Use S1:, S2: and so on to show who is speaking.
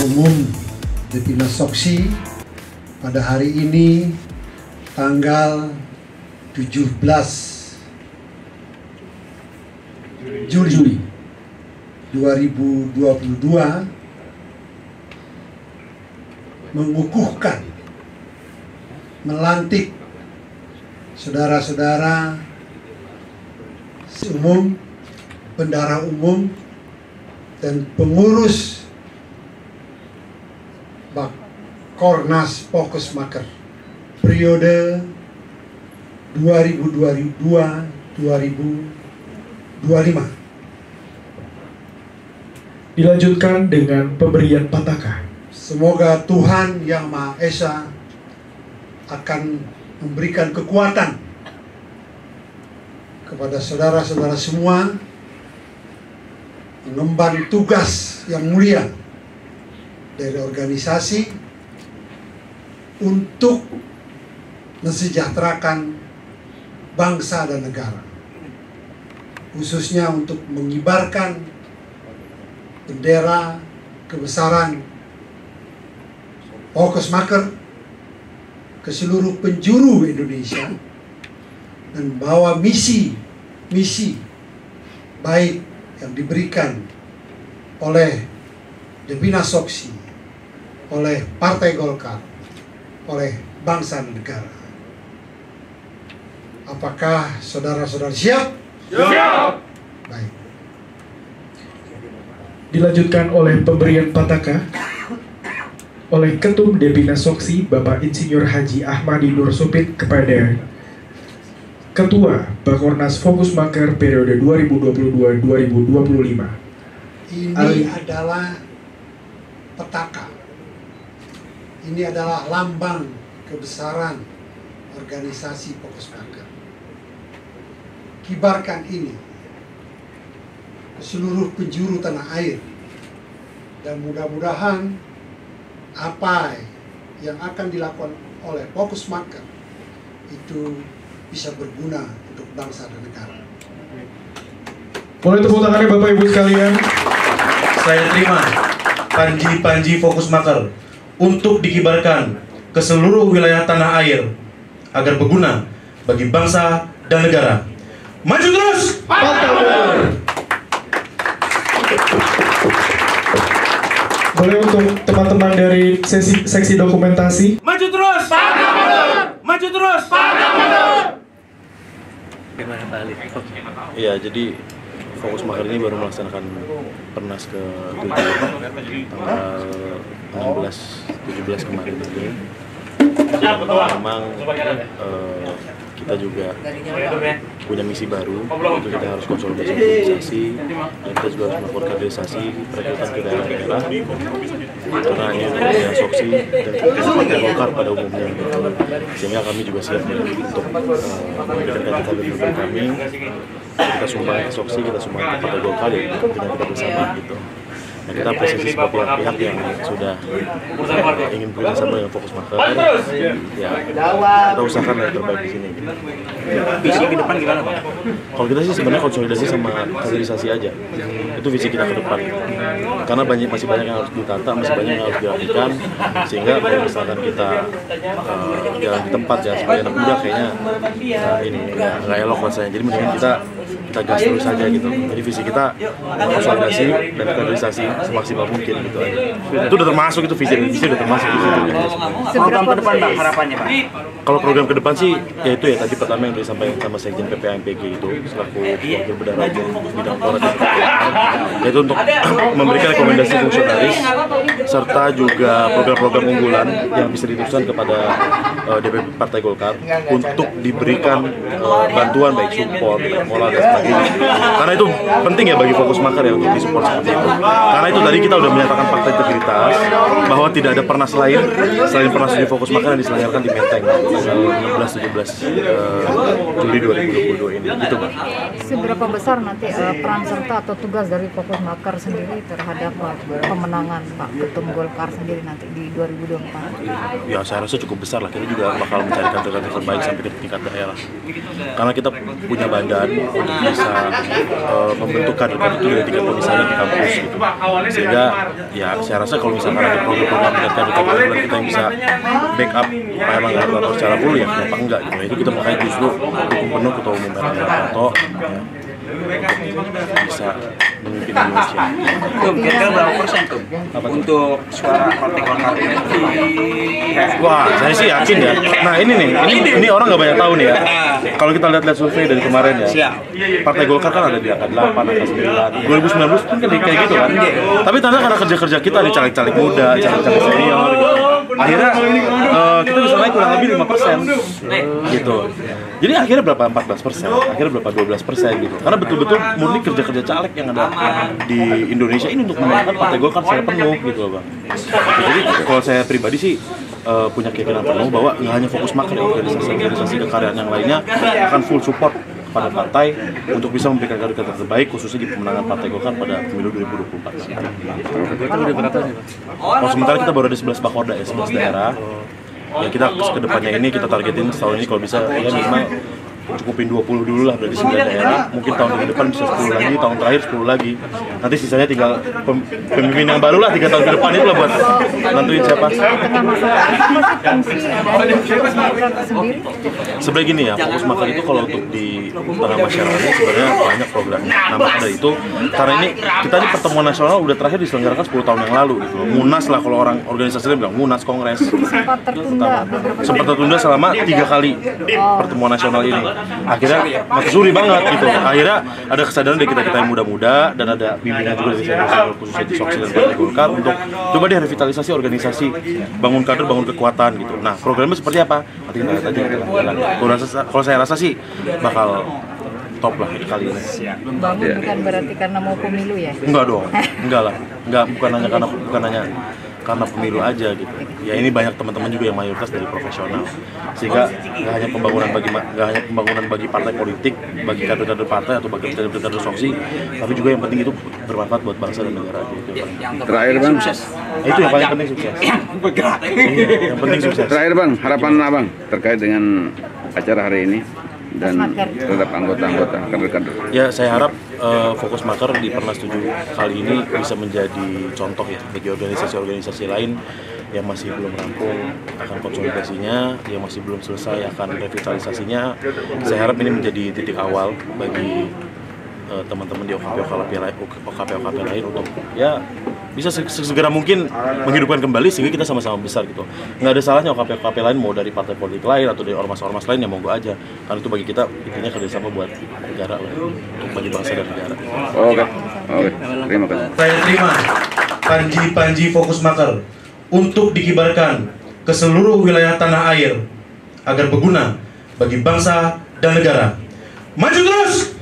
S1: Umum Depina Soksi pada hari ini tanggal 17 Juli 2022 mengukuhkan, melantik saudara-saudara umum, bendahara umum, dan pengurus Kornas Pokesmaker periode 2022-2025.
S2: Dilanjutkan dengan pemberian pataka.
S1: Semoga Tuhan Yang Maha Esa akan memberikan kekuatan kepada saudara-saudara semua mengemban tugas yang mulia dari organisasi untuk mensejahterakan bangsa dan negara, khususnya untuk mengibarkan bendera kebesaran Pokesmaker ke seluruh penjuru Indonesia dan bawa misi baik yang diberikan oleh Depina Soksi, oleh Partai Golkar, oleh bangsa dan negara. Apakah saudara-saudara siap?
S3: Siap!
S1: Baik.
S2: Dilanjutkan oleh pemberian pataka oleh Ketum Depina Soksi Bapak Insinyur Haji Ahmadi Nur Supit kepada Ketua Bakornas Pokesmaker periode 2022-2025.
S1: Ini adalah petaka. Ini adalah lambang kebesaran organisasi Pokesmaker. Kibarkan ini ke seluruh penjuru tanah air, dan mudah-mudahan apa yang akan dilakukan oleh Pokesmaker itu bisa berguna untuk bangsa dan negara.
S2: Boleh tepuk tangannya Bapak Ibu sekalian.
S4: Saya terima panji-panji Pokesmaker untuk dikibarkan ke seluruh wilayah tanah air agar berguna bagi bangsa dan negara. Maju terus!
S2: Boleh untuk teman-teman dari seksi dokumentasi.
S4: Maju terus! Maju terus!
S5: Iya, jadi Pokesmaker ini baru melaksanakan Pernas ke-7 tanggal 16-17 kemarin ini. Memang kita juga punya misi baru, untuk kita harus konsolidasi organisasi, dan kita juga harus melakukan kaderisasi perekrutan ke daerah-daerah, karena ini adalah Soksi dan Partai Golkar pada umumnya, sehingga kami juga siap untuk memberikan kader-kader kami. Kita sumbang ke Soksi, kita sumbang ke Partai Golkar, ya kita bersama gitu. Nah, kita apresiasi semua pihak-pihak yang sudah ingin bekerjasama dengan Pokesmaker. Ya, kita usahakan yang terbaik di sini.
S3: Visi ke depan gimana, Pak?
S5: Kalau kita sih sebenarnya konsolidasi sama kaderisasi aja. Itu visi kita ke depan. Karena masih banyak yang harus ditata, masih banyak yang harus dirapikan, sehingga kalau misalkan kita jalan di tempat ya sebagai anak muda kayaknya ini nggak elok rasanya. Jadi mendingan kita gas terus saja gitu. Jadi visi kita konsolidasi dan kaderisasi semaksimal mungkin gitu aja. Itu udah termasuk, itu visi udah termasuk di situ.
S3: Program ke depan, Pak, harapannya, Pak?
S5: Kalau program ke depan sih ya itu ya tadi pertama yang disampaikan sama Sekjen PPAMPG itu selaku wakil bendahara umum bidang Polres, yaitu untuk memberikan rekomendasi fungsionaris serta juga program-program unggulan yang bisa diteruskan kepada DPP Partai Golkar untuk diberikan bantuan baik support, moral dan sebagainya. Karena itu penting ya bagi Pokesmaker ya untuk disupport seperti itu. Karena itu tadi kita sudah menyatakan fakta integritas bahwa tidak ada Pernas lain selain Pernas di Pokesmaker yang diselenggarakan di Menteng tanggal 16-17 Juli 2022 ini. Gitu, Pak.
S6: Seberapa besar nanti peran serta atau tugas dari Pokesmaker sendiri terhadap pemenangan Pak Ketum Golkar sendiri nanti di 2024?
S5: Ya saya rasa cukup besar lah. Kita juga bakal mencari kader-kader terbaik sampai ke tingkat daerah. Karena kita punya badan untuk bisa bisa membentuk kader itu dari tingkat misalnya di kampus gitu. Sehingga ya saya rasa kalau misalkan ada program-program dan kader-kader kita yang bisa backup Pak Erlangga Hartarto secara full ya kenapa enggak gitu. Itu kita makanya justru dukung penuh Ketua Umum Erlangga Hartarto bisa memimpin Indonesia.
S3: Kira-kira berapa persen tuh untuk suara Partai Golkar ini?
S5: Wah, saya sih yakin ya. Nah ini orang nggak banyak tahu nih ya. Kalau kita lihat survei dari kemarin ya, Partai Golkar kan ada di angka 8, angka 9, 2019 kan kayak gitu kan. Tapi ternyata karena kerja kita nih caleg-caleg muda, caleg-caleg senior gitu. Akhirnya kita bisa naik kurang lebih 5% gitu. Jadi akhirnya berapa 14%, akhirnya berapa 12% gitu. Karena betul-betul murni kerja-kerja caleg yang ada di Indonesia ini untuk memenangkan Partai Golkar secara penuh gitu loh Bang. Jadi kalau saya pribadi sih punya keyakinan penuh bahwa nggak hanya fokus makar organisasi kekaryaan yang lainnya akan full support pada partai untuk bisa memberikan kader-kader terbaik khususnya di pemenangan Partai Golkar pada pemilu 2024. Kalau sementara kita baru ada 11 bakorda ya, 11 daerah. Ya kita kedepannya ini kita targetin tahun ini kalau bisa ya minimal cukupin 20 dulu lah, berarti 9 daerah. Mungkin tahun depan bisa 10 lagi, tahun terakhir 10 lagi. Nanti sisanya tinggal pemimpin yang baru lah 3 tahun ke depan itu lah buat nentuin siapa. Sebenarnya gini ya, fokus makar itu kalau untuk di tengah masyarakat ini sebenarnya banyak programnya. Nah maka dari itu, karena ini kita di pertemuan nasional udah terakhir diselenggarakan 10 tahun yang lalu gitu. Munas lah kalau orang organisasinya bilang Munas Kongres. Sempat tertunda selama 3 kali pertemuan nasional ini. Akhirnya maksuri banget gitu. Akhirnya ada kesadaran dari kita yang muda-muda dan ada bimbingan juga dari saya khususnya di Soksi dan Partai Golkar untuk coba deh revitalisasi organisasi, bangun kader, bangun kekuatan gitu. Nah programnya seperti apa? Nanti kita lihat aja. Kalau saya rasa sih bakal top lah kali ini.
S6: Bangun bukan berarti karena mau pemilu ya?
S5: Enggak dong, enggak lah, bukan hanya karena pemilu aja gitu. Ya ini banyak teman-teman juga yang mayoritas dari profesional, sehingga nggak hanya pembangunan bagi partai politik, bagi kader-kader partai atau bagi kader-kader Soksi, tapi juga yang penting itu bermanfaat buat bangsa dan negara gitu.
S7: Terakhir Bang,
S5: Itu yang paling penting sukses. Yang penting sukses.
S7: Terakhir Bang, harapan Abang terkait dengan acara hari ini dan terhadap anggota-anggota kader-kader.
S5: Ya saya harap fokus makar di Pernas 7 kali ini bisa menjadi contoh ya bagi organisasi-organisasi lain yang masih belum rampung akan konsolidasinya, yang masih belum selesai akan revitalisasinya. Saya harap ini menjadi titik awal bagi teman-teman di OKP lain untuk ya bisa segera mungkin menghidupkan kembali sehingga kita sama-sama besar gitu. Nggak ada salahnya OKP lain mau dari partai politik lain atau dari ormas-ormas lain yang monggo aja. Karena itu bagi kita intinya kerjasama buat negara lah, untuk bagi bangsa dan negara.
S7: Oke, terima kasih.
S4: Saya terima Panji Fokus Makar untuk dikibarkan ke seluruh wilayah tanah air agar berguna bagi bangsa dan negara. Maju terus!